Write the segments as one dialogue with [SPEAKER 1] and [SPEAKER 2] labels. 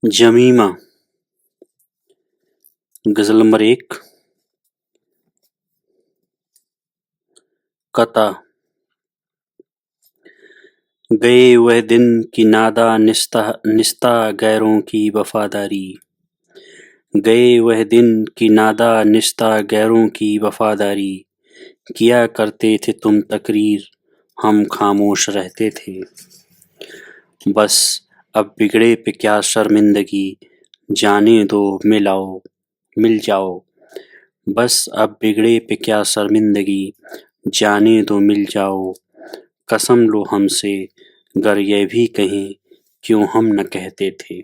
[SPEAKER 1] جمیمہ غزل number 1۔ قطع۔ گئے وہ دن کی نادا نستہ غیروں کی وفاداری، گئے وہ دن کی نادا نستہ غیروں کی وفاداری، کیا کرتے تھے تم تقریر ہم خاموش رہتے تھے، بس اب بگڑے پہ کیا شرمندگی، جانے دو مل جاؤ، بس اب بگڑے پہ کیا شرمندگی، جانے دو مل جاؤ، قسم لو ہم سے گر یہ بھی کہیں کیوں ہم نہ کہتے تھے۔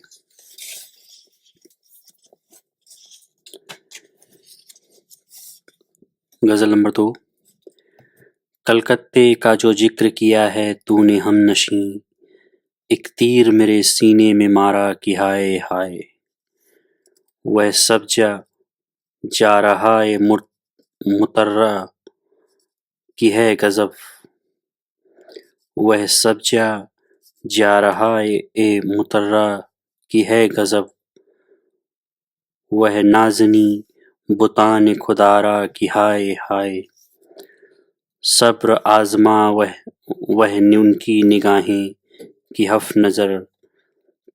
[SPEAKER 1] غزل نمبر 2۔ کلکتے کا جو ذکر کیا ہے تو نے ہم نشیں، ایک تیر میرے سینے میں مارا کہ ہائے ہائے، وہ سب جا رہا ہے مطرہ کی ہے غضب، وہ سب جا رہا ہے مطرہ کی ہے غضب، وہ نازنی بتان خدارا کی ہائے ہائے، صبر آزما وہ ان کی نگاہیں کی ہف نظر،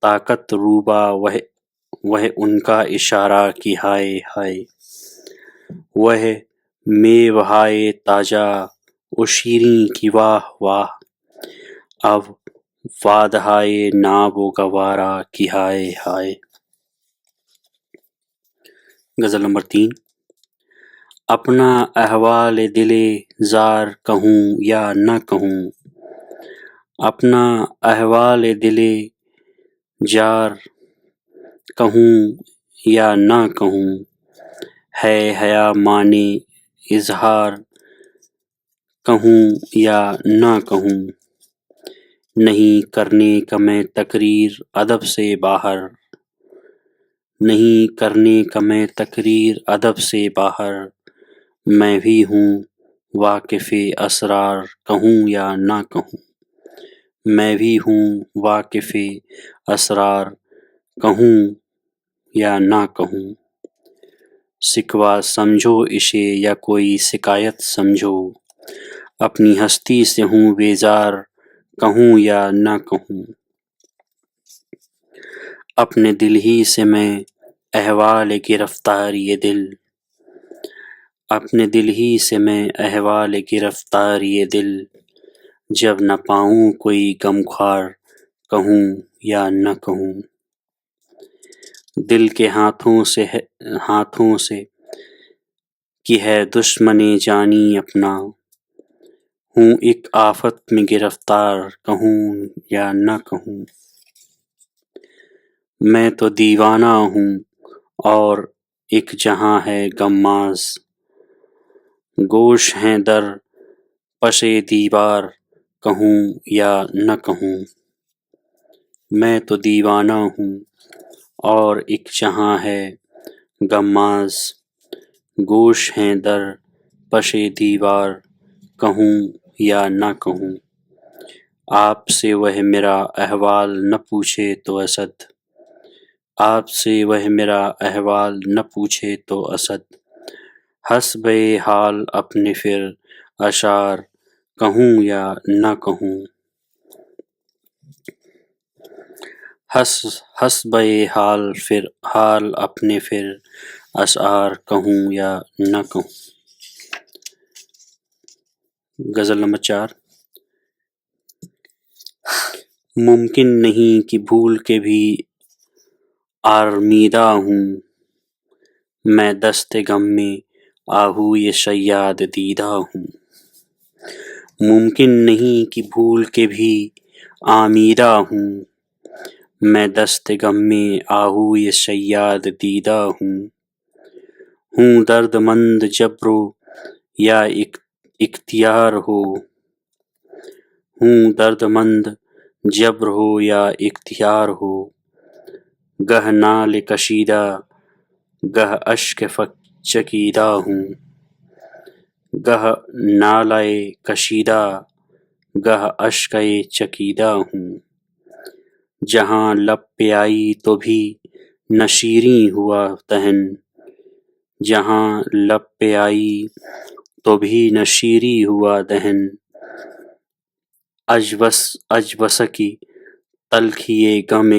[SPEAKER 1] طاقت روبا وہ ان کا اشارہ کی ہائے ہائے، وہ میوہائے تازہ و شیریں کی واہ واہ، اب وعدہائے ناب و گوارا کی ہائے ہائے۔ غزل نمبر 3۔ اپنا احوال دل زار کہوں یا نہ کہوں، اپنا احوال دل جار کہوں یا نہ کہوں، ہے حیا معنی اظہار کہوں یا نہ کہوں، نہیں کرنے کا میں تقریر ادب سے باہر، نہیں کرنے کا میں تقریر ادب سے باہر، میں بھی ہوں واقف اسرار کہوں یا نہ کہوں، میں بھی ہوں واقف اسرار کہوں یا نہ کہوں، شکوہ سمجھو اسے یا کوئی شکایت سمجھو، اپنی ہستی سے ہوں بیزار کہوں یا نہ کہوں، اپنے دل ہی سے میں احوال گرفتار یہ دل، اپنے دل ہی سے میں احوال گرفتار یہ دل، جب نہ پاؤں کوئی غمخوار کہوں یا نہ کہوں، دل کے ہاتھوں سے کی ہے دشمن جانی اپنا، ہوں ایک آفت میں گرفتار کہوں یا نہ کہوں، میں تو دیوانہ ہوں اور ایک جہاں ہے غماز، گوش ہیں در پش دیوار کہوں یا نہ کہوں، میں تو دیوانہ ہوں اور ایک جہاں ہے غماز، گوش ہیں در پش دیوار کہوں یا نہ کہوں، آپ سے وہ میرا احوال نہ پوچھے تو اسد، آپ سے وہ میرا احوال نہ پوچھے تو اسد، حسب حال اپنے پھر اشعار کہوں یا نہ کہوں، حسب حال اپنے پھر اشعار کہوں یا نہ کہوں۔ غزل نمبر 4۔ ممکن نہیں کہ بھول کے بھی آرمیدہ ہوں، میں دست غم میں آہوئے صیاد دیدہ ہوں، ممکن نہیں کہ بھول کے بھی آرمیدہ ہوں، میں دست غم میں آہوئے صیاد دیدہ ہوں، درد مند جبر ہو یا اختیار ہو، ہوں درد مند جبر ہو یا اختیار ہو، گہ نال کشیدہ گہ اشک چکیدہ ہوں، گہ نالۂ کشیدہ گہ اشک چکیدہ ہوں، جہاں لب پہ آئی تو بھی نہ شیریں ہوا دہن، جہاں لب پہ آئی تو بھی نہ شیریں ہوا دہن، اج بس کی تلخیِ غم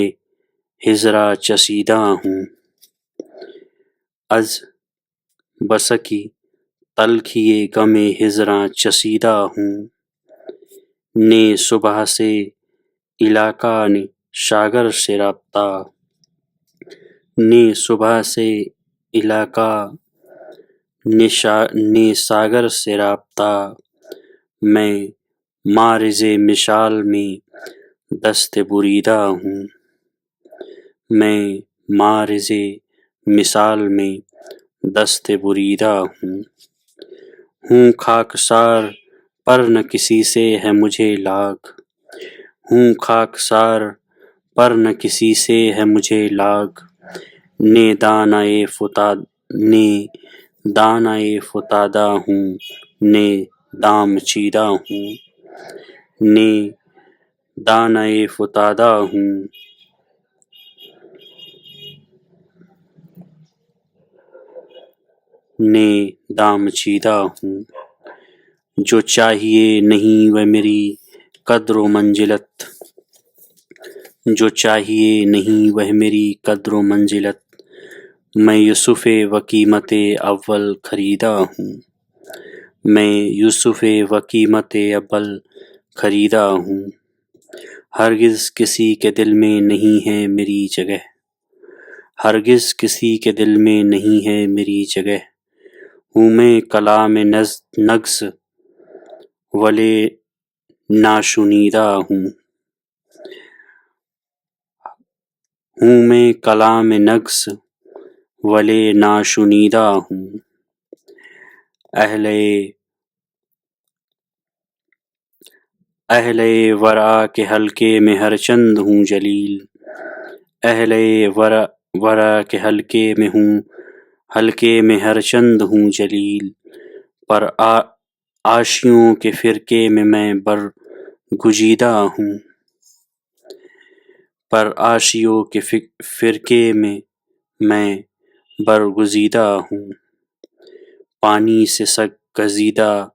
[SPEAKER 1] ہجراں چشیدہ ہوں، از بس کی تلخیِ غم ہجراں چشیدہ ہوں، نے صبح سے علاقہ نے ساگر سے رابطہ، نے صبح سے علاقہ نے ساگر سے رابطہ، میں معرض مثال میں دست بریدہ ہوں، میں معرض مثال میں دست بریدہ ہوں خاکسار پر نہ کسی سے ہے مجھے لاگ، ہوں خاکسار پر نہ کسی سے ہے مجھے لاگ، نے دانۂ فتادہ ہوں، نے دام چیدہ ہوں، نے دانۂ فتادہ ہوں، نے دام چیدہ ہوں، جو چاہیے نہیں وہ میری قدر و منزلت، جو چاہیے نہیں وہ میری قدر و منزلت، میں یوسف و قیمت اول خریدا ہوں، میں یوسف و قیمت اول خریدا ہوں، ہرگز کسی کے دل میں نہیں ہے میری جگہ، ہرگز کسی کے دل میں نہیں ہے میری جگہ، ہوں میں کلام نغز ولے ناشنیدہ ہوں، ہوں میں کلام نغز ولے ناشنیدہ ہوں، اہل ورا کے حلقے میں ہر چند ہوں جلیل، اہل ورا کے حلقے میں ہر چند ہوں جلیل، پر عاشقوں کے فرقے میں برگزیدہ ہوں، پر عاشقوں کے فرقے میں برگزیدہ ہوں، پانی سے سگ گزیدہ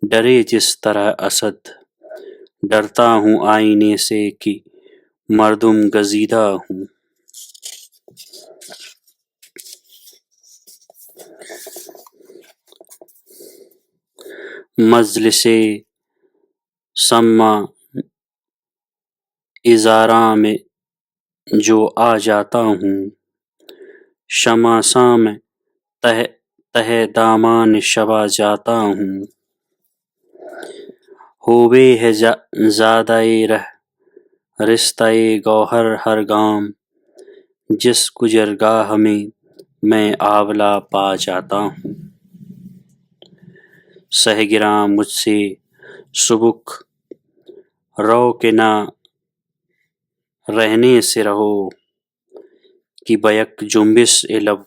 [SPEAKER 1] ڈرے جس طرح اسد، ڈرتا ہوں آئینے سے کہ مردم گزیدہ ہوں، مجلس سماع عذارا میں جو آ جاتا ہوں، شمع ساں میں تہ دامان شب آ جاتا ہوں، ہووے ہے زادۂ رستۂ گوہر ہر گام، جس گزرگاہ میں آولا پا جاتا ہوں، سہ گراں مجھ سے سبک رو کہ نہ رہنے سے رہو، کہ بیک جنبش لب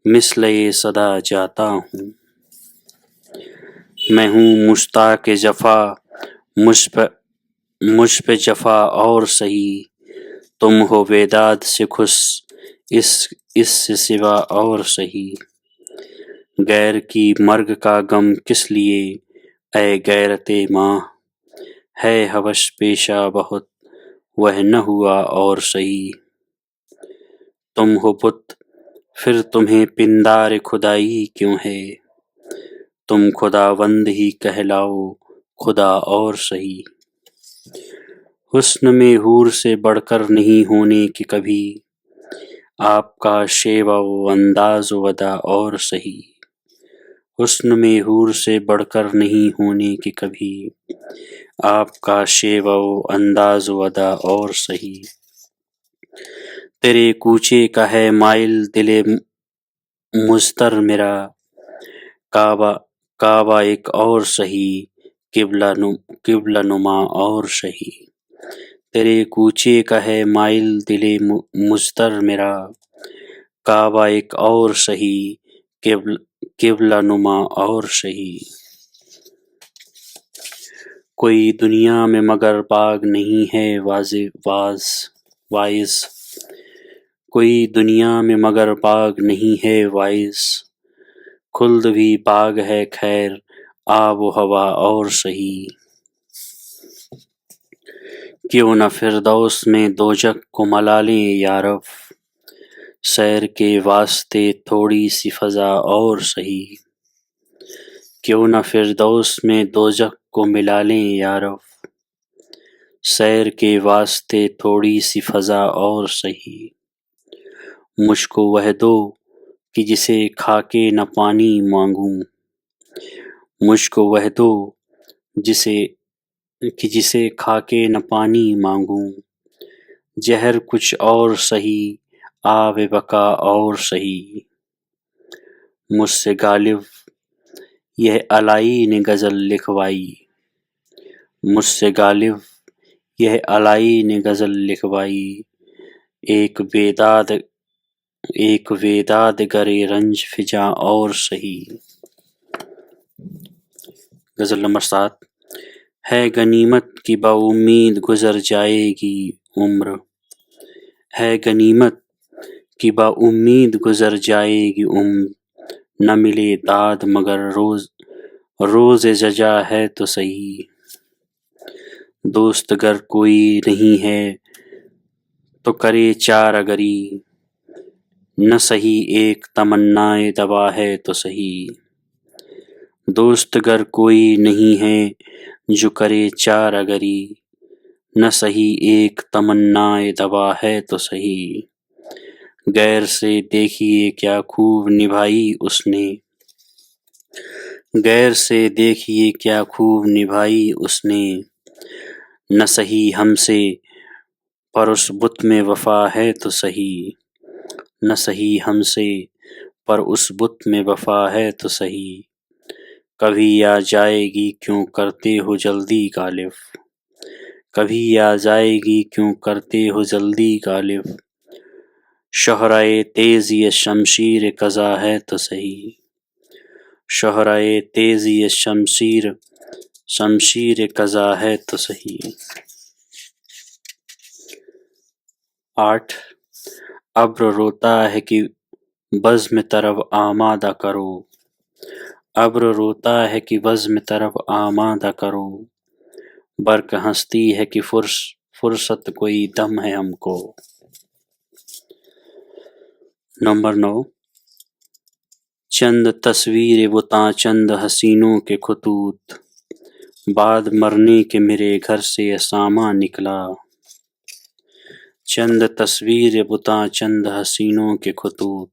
[SPEAKER 1] مثلِ صدا جاتا ہوں، میں ہوں مشتاق جفا مجھ پہ جفا اور سہی، تم ہو وداد سے خوش اس سے سوا اور سہی، غیر کی مرگ کا غم کس لیے اے غیرت ماہ، ہے حوش پیشہ بہت وہ نہ ہوا اور سہی، تم ہو بت پھر تمہیں پندار خدائی کیوں ہے، تم خداوند ہی کہلاؤ خدا اور سہی، حسن میں حور سے بڑھ کر نہیں ہونے کہ کبھی، آپ کا شیوہ و انداز و ادا اور سہی، حسن میں حور سے بڑھ کر نہیں ہونے کہ کبھی، آپ کا شیوہ و انداز و ادا اور سہی، تیرے کوچے کا ہے مائل دل مضطر میرا، کعبہ ایک اور سہی قبلہ نما اور سہی، تیرے کوچے کا ہے مائل دل مضطر میرا، کعبہ ایک اور سہی قبلہ نما اور سہی، کوئی دنیا میں مگر باغ نہیں ہے واز، وائز کوئی دنیا میں مگر باغ نہیں ہے وائز، خلد بھی باغ ہے خیر آب و ہوا اور سہی، کیوں نہ فردوس میں دوزخ کو ملا لیں یارب، سیر کے واسطے تھوڑی سی فضا اور سہی، کیوں نہ فردوس میں دوزخ کو ملا لیں یارب، سیر کے واسطے تھوڑی سی فضا اور سہی، مجھ کو وہ دو کہ جسے کھا کے نہ پانی مانگوں، مجھ کو وہ دو جسے کھا کے نہ پانی مانگوں، زہر کچھ اور سہی آب بقا اور سہی، مجھ سے غالب یہ الائی نے غزل لکھوائی، مجھ سے غالب یہ الائی نے غزل لکھوائی، ایک بیداد گرے رنج فجا اور سہی۔ غزل نمبر 7۔ ہے غنیمت کی بامید گزر جائے گی عمر، ہے غنیمت کی بامید گزر جائے گی عمر، نہ ملے داد مگر روز جزا ہے تو سہی، دوست گر کوئی نہیں ہے تو کرے چارہ گری، نہ سہی ایک تمنائے دوا ہے تو سہی، دوست گر کوئی نہیں ہے جو کرے چارہ گری، نہ سہی ایک تمنائے دوا ہے تو سہی، غیر سے دیکھیے کیا خوب نبھائی اس نے، غیر سے دیکھیے کیا خوب نبھائی اس نے، نہ سہی ہم سے پر اس بت میں وفا ہے تو سہی، نہ سہی ہم سے پر اس بت میں وفا ہے تو سہی، کبھی آ جائے گی کیوں کرتے ہو جلدی غالب، کبھی آ جائے گی کیوں کرتے ہو جلدی غالب، شہرائے تیزی شمشیر قضا ہے تو سہی، شہرائے تیزی شمشیر قضا ہے تو سہی۔ 8۔ ابر روتا ہے کہ بزم طرب آمادہ کرو، ابر روتا ہے کہ بزم طرب آمادہ کرو، برق ہنستی ہے کہ فرصت کوئی دم ہے ہم کو۔ نمبر 9۔ چند تصویر بتاں چند حسینوں کے خطوط، بعد مرنے کے میرے گھر سے یہ ساماں نکلا، چند تصویر بتاں چند حسینوں کے خطوط،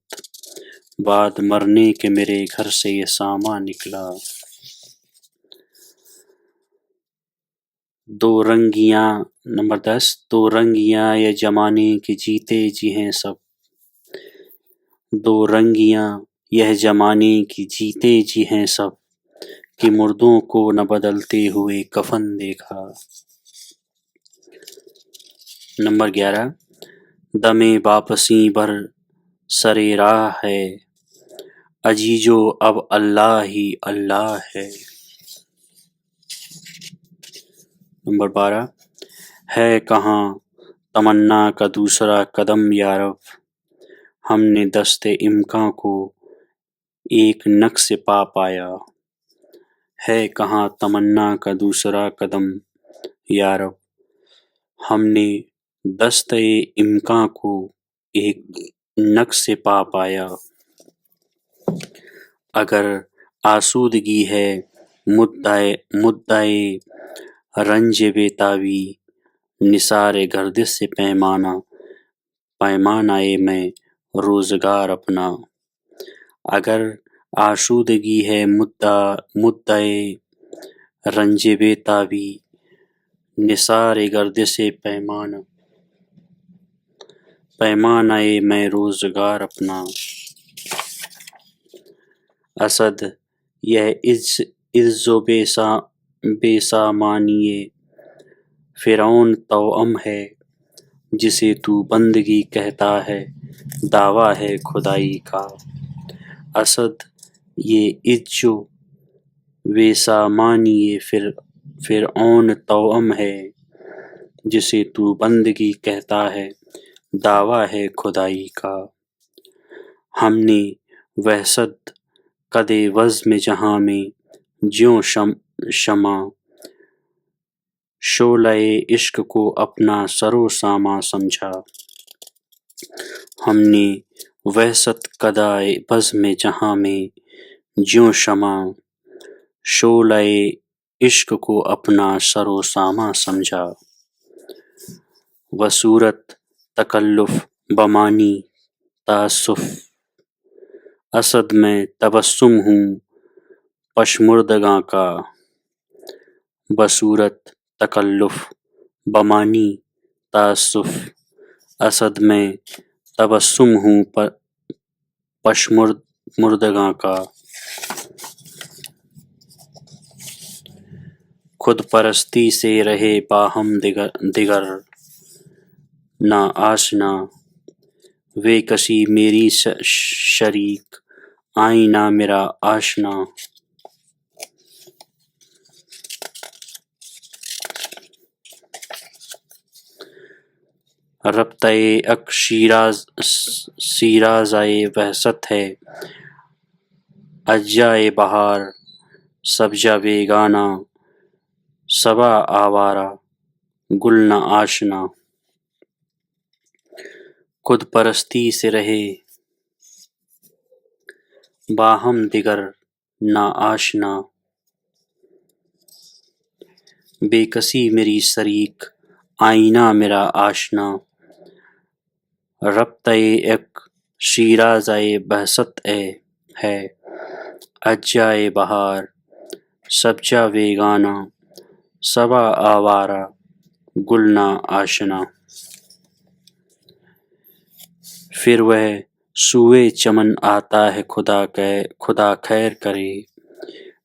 [SPEAKER 1] بعد مرنے کے میرے گھر سے یہ ساماں نکلا، دو رنگیاں۔ نمبر 10۔ دو رنگیاں یہ زمانے کے جیتے جی ہیں سب، دو رنگیاں یہ زمانے کی جیتے جی ہیں سب، کہ مردوں کو نہ بدلتے ہوئے کفن دیکھا۔ نمبر 11۔ دم واپسی بر سر راہ ہے، عزیزو اب اللہ ہی اللہ ہے۔ نمبر 12۔ ہے کہاں تمنا کا دوسرا قدم یارب، ہم نے دست امکاں کو ایک نقش پا پایا، ہے کہاں تمنا کا دوسرا قدم یارب، ہم نے دست امکاں کو ایک نقش پا پایا، اگر آسودگی ہے مدعے رنج بے تابی، نثار گردش سے پیمانہ میں روزگار اپنا، اگر آسودگی ہے مدعے رنج بے تابی، نثار گردش سے پیمانہ میں روزگار اپنا، اسد یہ عز و بے سامانی فرعون توأم ہے، جسے تو بندگی کہتا ہے دعویٰ ہے خدائی کا، اسد یہ عز و بے سامانی فرعون توأم ہے، جسے تو بندگی کہتا ہے دعویٰ ہے خدائی کا۔ ہم نے وحشت قد وضم جہاں میں جیوں شمع شعلہ عشق کو اپنا سر و ساماں سمجھا۔ ہم نے وحشت قدائے بزم جہاں میں جیوں شمع شعلہ عشق کو اپنا سر و ساماں سمجھا۔ وصورت تکلف بمانی تعسف اسد میں تبسم ہوں پشمردگاں کا۔ بصورت تکلف بمانی تعسف اسد میں تبسم ہوں پشمردگاں کا۔ خود پرستی سے رہے باہم دگر نہ آشنا، وے کسی میری شریک آئینہ میرا آشنا۔ ربطہ اک شیرازۂ وحشت ہے، اجزائے بہار سبزہ بیگانہ صبا آوارہ گل نہ آشنا۔ خود پرستی سے رہے باہم دگر نہ آشنا، بے کسی میری شریک آئینہ میرا آشنا۔ ربطہ ایک شیرازۂ وحشت ہے، اجزائے بہار سبزہ بیگانہ صبا آوارہ گل نہ آشنا۔ پھر وہ سوئے چمن آتا ہے خدا خیر کرے،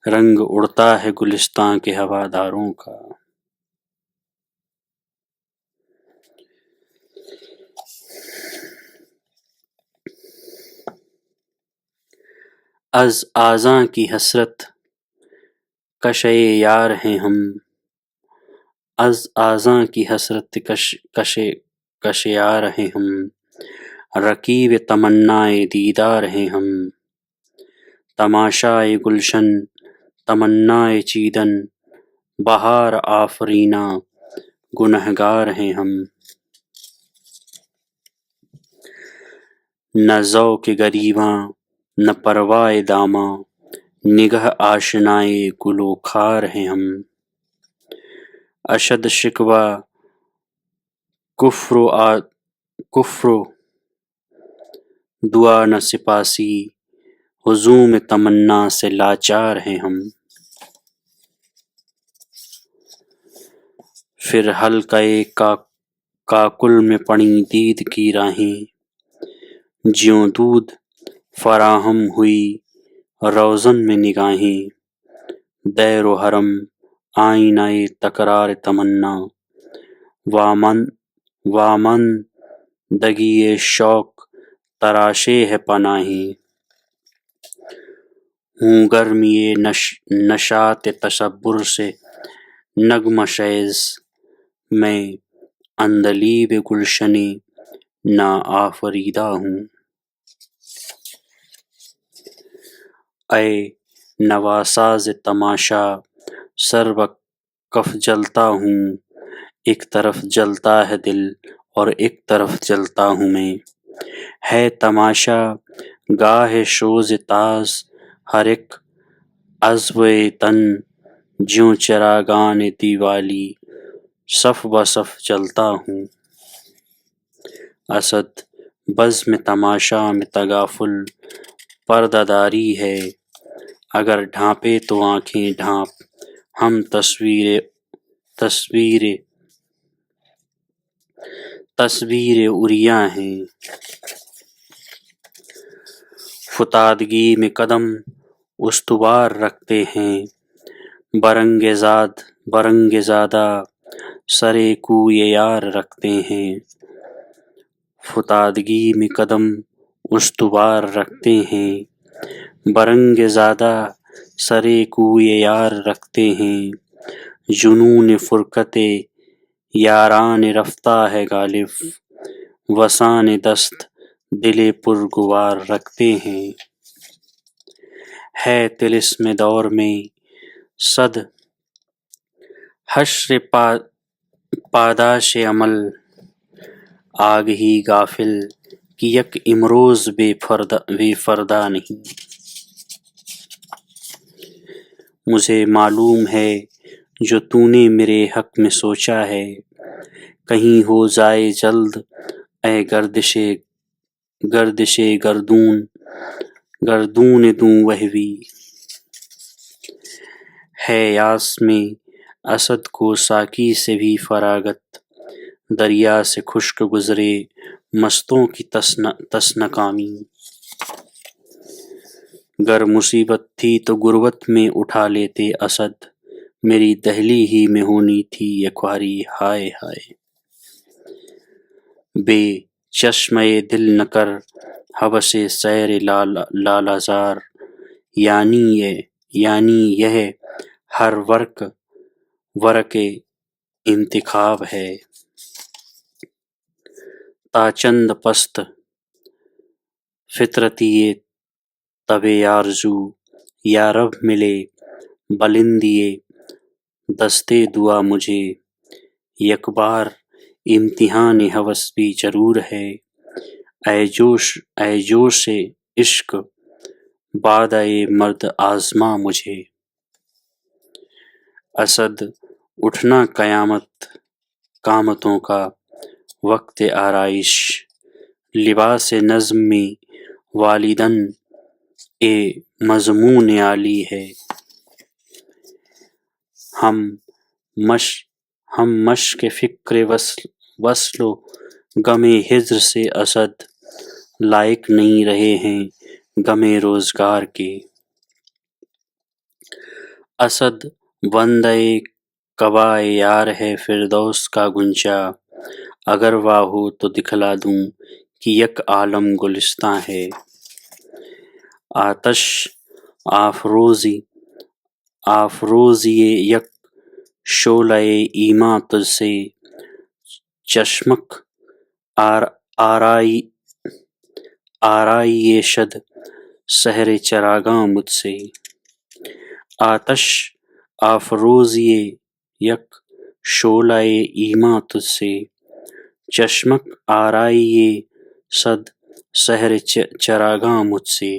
[SPEAKER 1] رنگ اڑتا ہے گلستاں کے ہواداروں کا۔ از آزاں کی حسرت کشے یار ہیں ہم، از آزاں کی حسرت کشے یار ہیں ہم، رقیب تمنائے دیدار ہیں ہم۔ تماشائے گلشن تمنائے چیدن بہار آفرینا گنہگار ہیں ہم۔ نہ ذوق گریباں نہ پرواہ داماں نگہ آشنائے گل و خار ہیں ہم۔ اشد شکوہ کفر و دعا نہ سپاسی ہجوم تمنا سے لاچار ہیں ہم۔ پھر حلقہ کاکل میں پڑیں دید کی راہیں، جیوں دودھ فراہم ہوئی روزن میں نگاہیں۔ دیر و حرم آئینہ تکرار تمنا، واماندگی شوق تراشے ہے پناہیں۔ ہوں گرمی نشاط تصور سے نغمہ خیز، میں عندلیب گلشن نا آفریدہ ہوں۔ اے نواساز تماشا سر بہ کف جلتا ہوں، ایک طرف جلتا ہے دل اور ایک طرف جلتا ہوں میں۔ ہے تماشا گاہ سوز تاز ہر ایک عضوِ تن، جیوں چراغانِ دیوالی صف بہ صف جلتا ہوں۔ اسد بزم تماشا میں تغافل پردہ داری ہے، اگر ڈھانپے تو آنکھیں ڈھانپ ہم تصویر عریاں ہیں۔ فتادگی میں قدم استوار رکھتے ہیں، برنگ زادہ سرِ کوئے یار رکھتے ہیں۔ فتادگی میں قدم استوار رکھتے ہیں، برنگ زادہ سرِ کوئے یار رکھتے ہیں۔ جنون فرقت یاران رفتہ ہے غالب، وسان دست دل پرگوار رکھتے ہیں، ہے طلسم دور میں صد حشر پاداش عمل، آگ ہی غافل کہ یک امروز بے فردا نہیں۔ مجھے معلوم ہے جو تو نے میرے حق میں سوچا ہے، کہیں ہو جائے جلد اے گردش گردون دوں وہوی۔ ہے یاس میں اسد کو ساقی سے بھی فراغت، دریا سے خشک گزرے مستوں کی تشنہ کامی۔ گر مصیبت تھی تو غربت میں اٹھا لیتے اسد، میری دہلی ہی میں ہونی تھی یک باری ہائے ہائے۔ بے چشمِ دل نہ کر ہوس سیر لالا زار، یعنی یہ ہر ورق انتخاب ہے۔ تا چند پست فطرتی طبع آرزو، یا رب ملے بلندی دست دعا مجھے، یک بار امتحان ہوس بھی ضرور ہے، اے جوش عشق بادۂ مرد آزما مجھے۔ اسد اٹھنا قیامتوں کا وقت آرائش، لباس نظم میں والدین مضمون عالی ہے۔ ہم مشق فکر وصل و غم ہجر سے اسد، لائق نہیں رہے ہیں غم روزگار کے۔ اسد بندۂ قبائے یار ہے فردوس کا غنچہ، اگر واہ ہو تو دکھلا دوں کہ یک عالم گلستاں ہے۔ آتش افروزی یک شعلۂ ایماں تجھ سے، چشمک آرائی شد سحر چراغاں مجھ سے۔ آتش افروزی یک شعلۂ ایماں تجھ سے، چشمک آرائی شد سحر چراغاں مجھ سے۔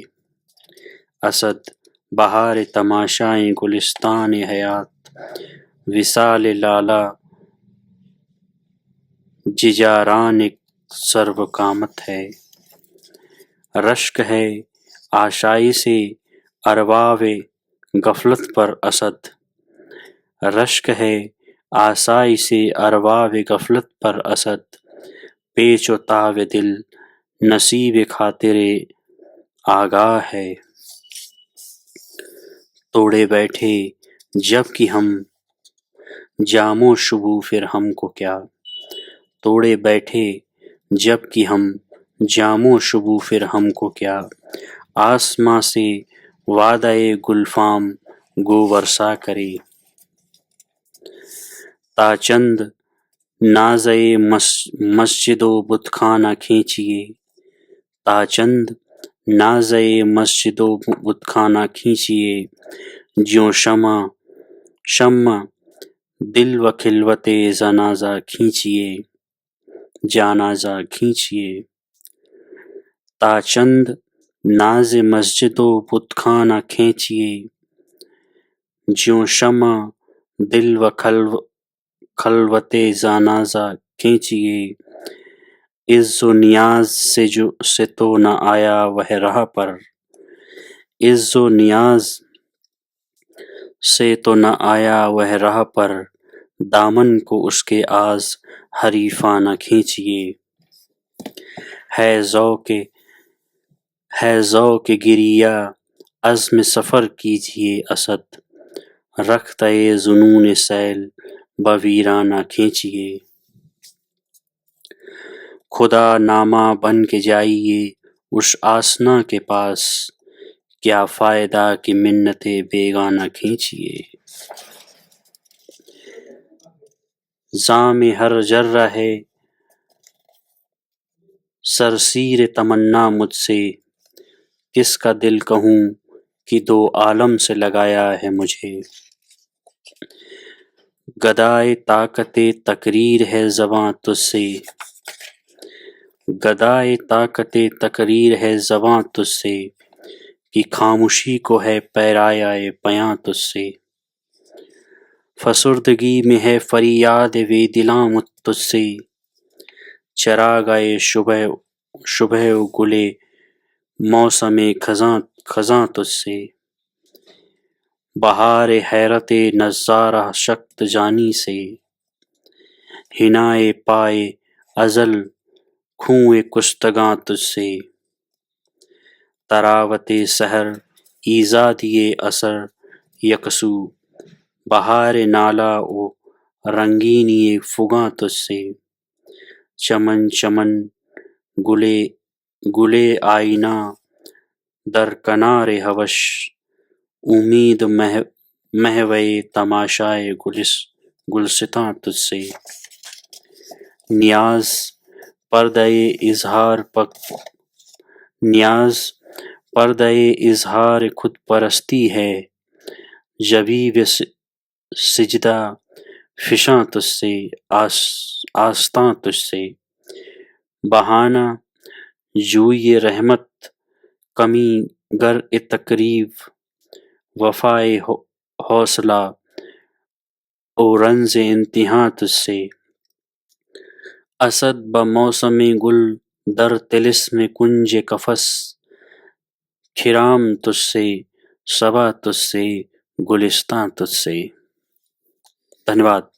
[SPEAKER 1] اسد بہار تماشائے گلستان حیات، وصال لالا جیجاران سرو قامت ہے۔ رشک ہے آسائش ارباب غفلت پر اسد، رشک ہے آسائش ارباب غفلت پر اسد، پیچ و تاب دل نصیب خاطر آگاہ ہے۔ توڑے بیٹھے جب کہ ہم جام و شبو پھر ہم کو کیا، توڑے بیٹھے جب کہ ہم جام و شبو پھر ہم کو کیا، آسماں سے وعدۂ گلفام گو برسا کرے۔ تا چند نازۂ مسجد و بت خانہ کھینچیے، تا چند نازۂ مسجد و بت خانہ کھینچیے، جوں شمع دل و خلوت جانازہ کھینچیے۔ تا چند ناز مسجد و بت خانہ کھینچیے، جوں شمع دل و خلوت جانازہ کھینچیے۔ عز و نیاز سے تو نہ آیا وہ راہ پر، عز و نیاز سے تو نہ آیا وہ راہ پر، دامن کو اس کے آز حریفانہ کھینچیے۔ ہے ذوق گریہ عزم سفر کیجیے اسد، رختۂ جنون سیل بہ ویرانہ کھینچیے۔ خدا نامہ بن کے جائیے اس آشنا کے پاس، کیا فائدہ کہ منت بیگانہ کھینچیے۔ جام ہر جرعہ ہے سرسیر تمنا مجھ سے کس کا دل کہوں کہ دو عالم سے لگایا ہے مجھے. گدائے طاقت تقریر ہے زباں تجھ سے، گدائے طاقت تقریر ہے زباں تجھ سے، کہ خاموشی کو ہے پیرایا بیاں تجھ سے. فسردگی میں ہے فریاد وے دلاں تجھ سے، چراغائے شبہ و گلے موسم خزاں تجھ سے. بہار حیرت نظارہ شکت جانی سے، حنائے پائے ازل کھوئے کشتگاں تجھ سے. طراوت سحر ایزادی اثر یکسو، بہار نالا و رنگینی فگاں تجھ سے. چمن چمن گلے آئینہ در کنار حوش، امید محوِ تماشائے گلستاں تجھ سے. نیاز پردۂ اظہار خود پرستی ہے، جبیں سجدہ فشاں تجھ سے. آستاں تجھ سے بہانہ جوئیِ رحمت کمی گر تقریب، وفائے حوصلہ و رنز امتحاں تجھ سے. اسد بہ موسم گل در طلسم کنج قفس، خرام تجھ سے صبا تجھ سے گلستاں تجھ سے. دھنیہ واد.